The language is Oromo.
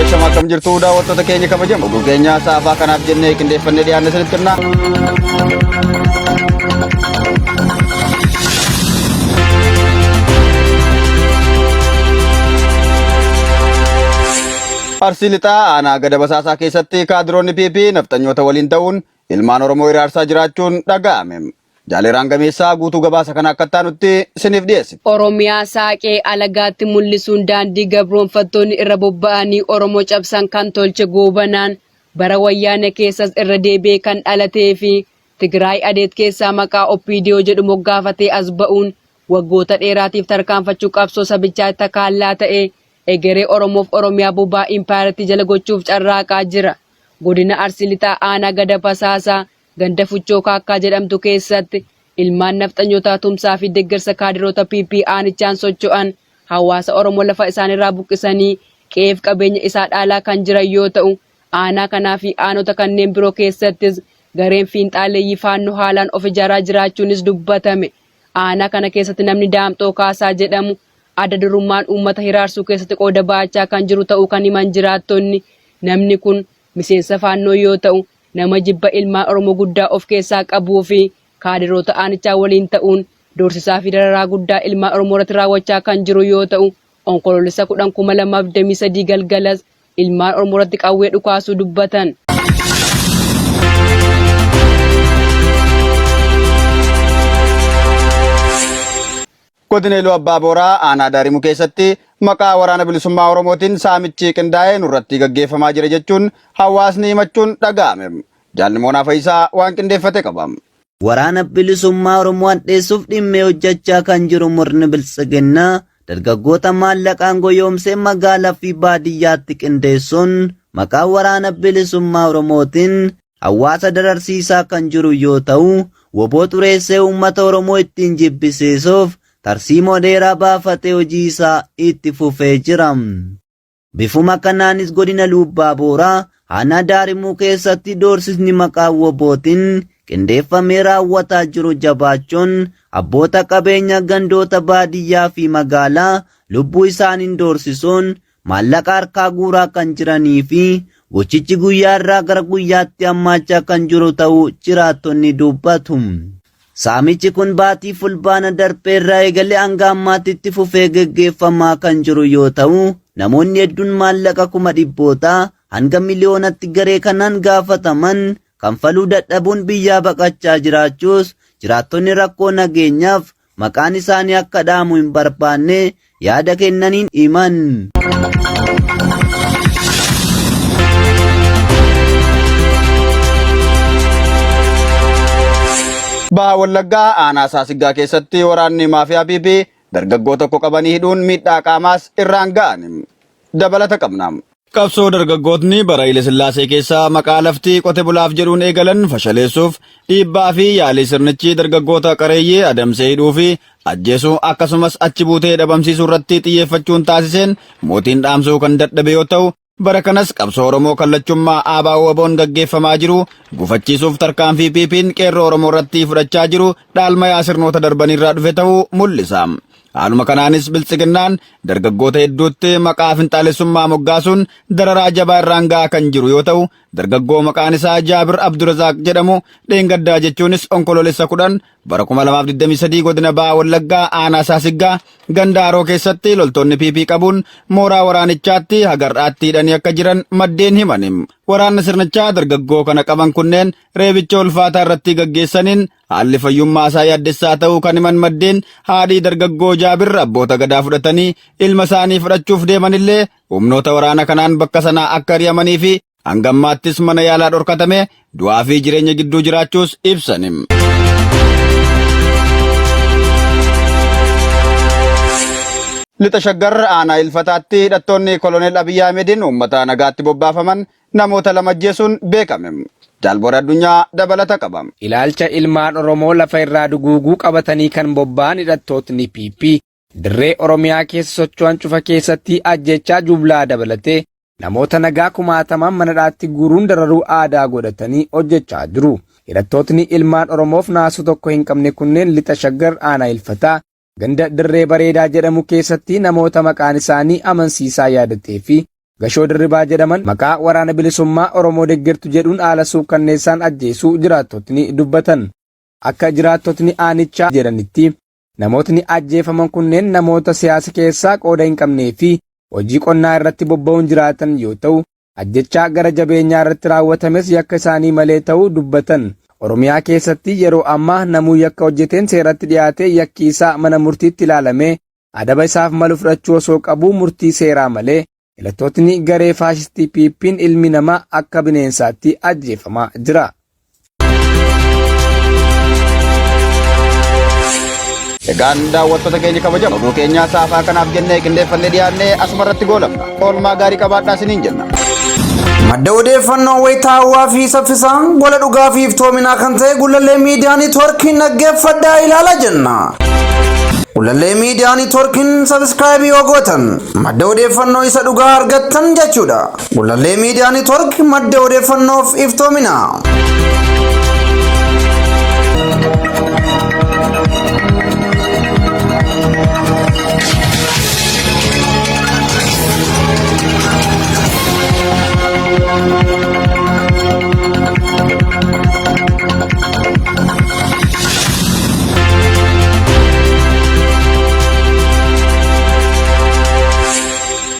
Ashama akkam jirtu daawwattoota keenya kabajamoo oduu keenya sa'aatii kanaaf jennee qindeeffannee dhiyaanne isinitti himna. Arsii lixaa aanaa gada basaasaa keessatti kaadiroonni PP naftanyoota waliin ta'uun ilmaan Oromoo hiraarsaa jiraachuun dhaga'ame. Jaaleraan gameessaa guutuu gabaasa kana akka taanutti isiniif dhiyeessiti. Oromiyaa saaqee alagaatti mul'isuun daandii gabroonfattoonni irra bobba'anii Oromoo cabsan kan tolche goobanaan bara wayyaana keessas irra deebi'ee kan dhalatee fi Tigraay adeet keessaa maqaa OPDO jedhu moggaafatee as ba'uun waggoota dheeraatiif tarkaanfachuu qabsoo sabichaa takaallaa ta'e egeree Oromoof Oromiyaa bobaa impaayirtii jala gochuuf carraaqaa jira. Godina Arsii lixaa aanaa gada basaasaa ganda fuchoo kaakkaa jedhamtu keessatti ilmaan nafxanyootaa tumsaa fi deeggarsa kaadiroota PP aanichaan socho'an hawaasa Oromoo lafa isaanirraa buqqisanii qe'eef qabeenya isaa dhaalaa kan jiran yoo ta'u, aanaa kanaa fi aanota kanneen biroo keessattis gareen fiinxaaleeyyii faannoo haalaan of ijaaraa jiraachuunis dubbatame. Aanaa kana keessatti namni Daamxoo Kaasaa jedhamu adda durummaan uummata hiraarsuu keessatti qooda ba'achaa kan jiru ta'uu kan himan jiraattonni. Namni kun miseensa faannoo yoo ta'u, nama jibba ilmaan Oromoo guddaa of keessaa qabuu fi kaadiroota aanichaa waliin ta'uun doorsisaa fi dararaa guddaa ilmaan Oromoo irratti raawwachaa kan jiru yoo ta'u, onkoloolessa 10/2023 galgalas ilmaan Oromoo irratti qawwee dhukaasuu dubbatan. Godina Iluu Abbaa Booraa aanaa Daarimuu keessatti maqaa waraana bilisummaa Oromootiin saamichi qindaa'ee nurratti gaggeeffamaa jira jechuun hawaasni himachuun dhaga'ame. Jaalimoonaa Faayisaa waan qindeeffate qaba. Waraana bilisummaa Oromoo hadheessuuf dhimmee hojjechaa kan jiru murni biltsiginnaa dargaggoota maallaqaan goyoomsee magaalaa fi baadiyyaatti qindeessuun maqaa waraana bilisummaa Oromootiin hawaasa dararsiisaa kan jiru yoo ta'u, woboo xureessee uummata Oromoo ittiin jibbisiisuuf tarsiimoo dheeraa baafatee hojii isaa itti fufee jira. Bifuma kanaanis godina Iluu Abbaa Booraa aanaa Daarimuu keessatti doorsisni maqaa wobootiin qindeeffamee raawwataa jiru jabaachuun abboota qabeenya gandoota baadiyyaa fi magaalaa lubbuu isaaniin doorsisuun maallaqa harkaa guuraa kan jiranii fi gochichi guyyaa irraa gara guyyaatti hammaachaa kan jiru ta'uu jiraattonni dubbatu. Saamichi kun baatii fulbaana darbeerraa eegalee hanga ammaatti itti fufee gaggeeffamaa kan jiru yoo ta'u, namoonni hedduun maallaqa 100,000 hanga miliyoonatti garee kanaan gaafataman kanfaluu dadhabuun biyyaa baqachaa jiraachuus jiraattonni rakkoo nageenyaaf maqaan isaanii akka dhaamu hin barbaanne yaada kennaniin himan. Baha Wallaggaa aanaa Saasiggaa keessatti waraanni maafiyaa PP dargaggoo tokko qabanii hidhuun miidhaa qaamaas irraan ga'an. Dabalata qabna. Qabsoo dargaggootni bara Haile Sillaasee keessaa maqaa laftii qote bulaaf jedhuun eegalan fashaleessuuf dhiibbaa fi yaalii sirnichi dargaggoota qareeyyii adamsee hidhuu fi ajjeesuu akkasumas achi buutee dhabamsiisuu irratti xiyyeeffachuun taasiseen mootiin dhaamsuu kan dadhabe yoo ta'u, bara kanas qabsoo Oromoo kallachummaa ABO'n gaggeeffamaa jiru gufachiisuuf tarkaanfii PP'n qeerroo Oromoo irratti fudhachaa jiru dhaalmayaa sirnoota darbanirraa dhufe ta'uu mul'isa. Haaluma kanaanis biltsiginnaan dargaggoota hedduutti maqaa finxaalessummaa moggaasuun dararaa jabaa irraan ga'aa kan jiru yoo ta'u, dargaggoo maqaan isaa Jaabir Abdurazaaq jedhamu dheengaddaa jechuunis onkoloolessa 10 bara 2023 godina Baha Wallaggaa aanaa Saasiggaa ganda Haroo keessatti loltoonni PP qabuun mooraa waraanichaatti hagarraatti hidhanii akka jiran maddeen himan. Waraanni sirnichaa dargaggoo kana qaban kunneen reebicha ulfaataa irratti gaggeessaniin haalli fayyummaa isaa yaaddessaa ta'uu kan himan maddeen haadhii dargaggoo Jaabir abboota gadaa fudhatanii ilma isaanii fudhachuuf deemanillee humnoota waraana kanaan bakka sanaa akka ari'amanii fi hangammaattis mana yaalaa dhorkatame du'aa fi jireenya gidduu jiraachuus ibsan. Lixa Shaggar aanaa Ilfataatti hidhattoonni koloneel Abiyyi Ahmediin uummata nagaatti bobbaafaman namoota 2 ajjeesuun beekame. Jaalboora Addunyaa dabalata qaba. Ilaalcha ilmaan Oromoo lafa irraa duguuguu qabatanii kan bobba'an hidhattootni PP dirree Oromiyaa keessa socho'an cufa keessatti ajjechaa jublaa dabalatee namoota nagaa 60 manadhaatti guuruun dararuu aadaa godhatanii hojjechaa jiru. Hidhattootni ilmaan Oromoof naasu tokko hin qabne kunneen Lixa Shaggar aanaa Ilfataa ganda dirree bareedaa jedhamu keessatti namoota maqaan isaanii amansiisaa yaadatee fi Gashoo Dirribaa jedhaman maqaa waraana bilisummaa Oromoo deeggartu jedhuun haala suukkanneessaan ajjeesuu jiraattotni dubbatan. Akka jiraattotni aanichaa jedhanitti namootni ajjeefaman kunneen namoota siyaasa keessaa qooda hin qabnee fi hojii qonnaa irratti bobba'uun jiraatan yoo ta'u, ajjechaa gara jabeenyaa irratti raawwatames yakka isaanii malee ta'uu dubbatan. Oromiyaa keessatti yeroo ammaa namuu yakka hojjeteen seeratti dhiyaatee yakki isaa mana murtiitti ilaalamee adaba isaaf malu fudhachuu osoo qabuu murtii seeraa malee hidhattootni garee faashistii PP'n ilmi namaa akka bineensaatti ajjeefamaa jira. Egaan daawwattoota keenya kabajamoo oduu keenyaa saafaa kanaaf jennee qindeeffannee dhiyaannee asumarratti goolabna. Oolmaa gaarii qabaadhaa isiniin jenna. Madda odeeffannoo wayitaawwaa fi saffisaan gola dhugaa fi iftoominaa kan ta'e Gullallee Miidiyaa Neetwoorkiin dhaggeeffadhaa ilaala jenna. Gullallee Miidiyaa Neetwoorkiin sabiskiraayibii yoo gootan madda odeeffannoo isa dhugaa argattan jechuudha. Gullallee Miidiyaa Neetwoork madda odeeffannoof iftoominaa.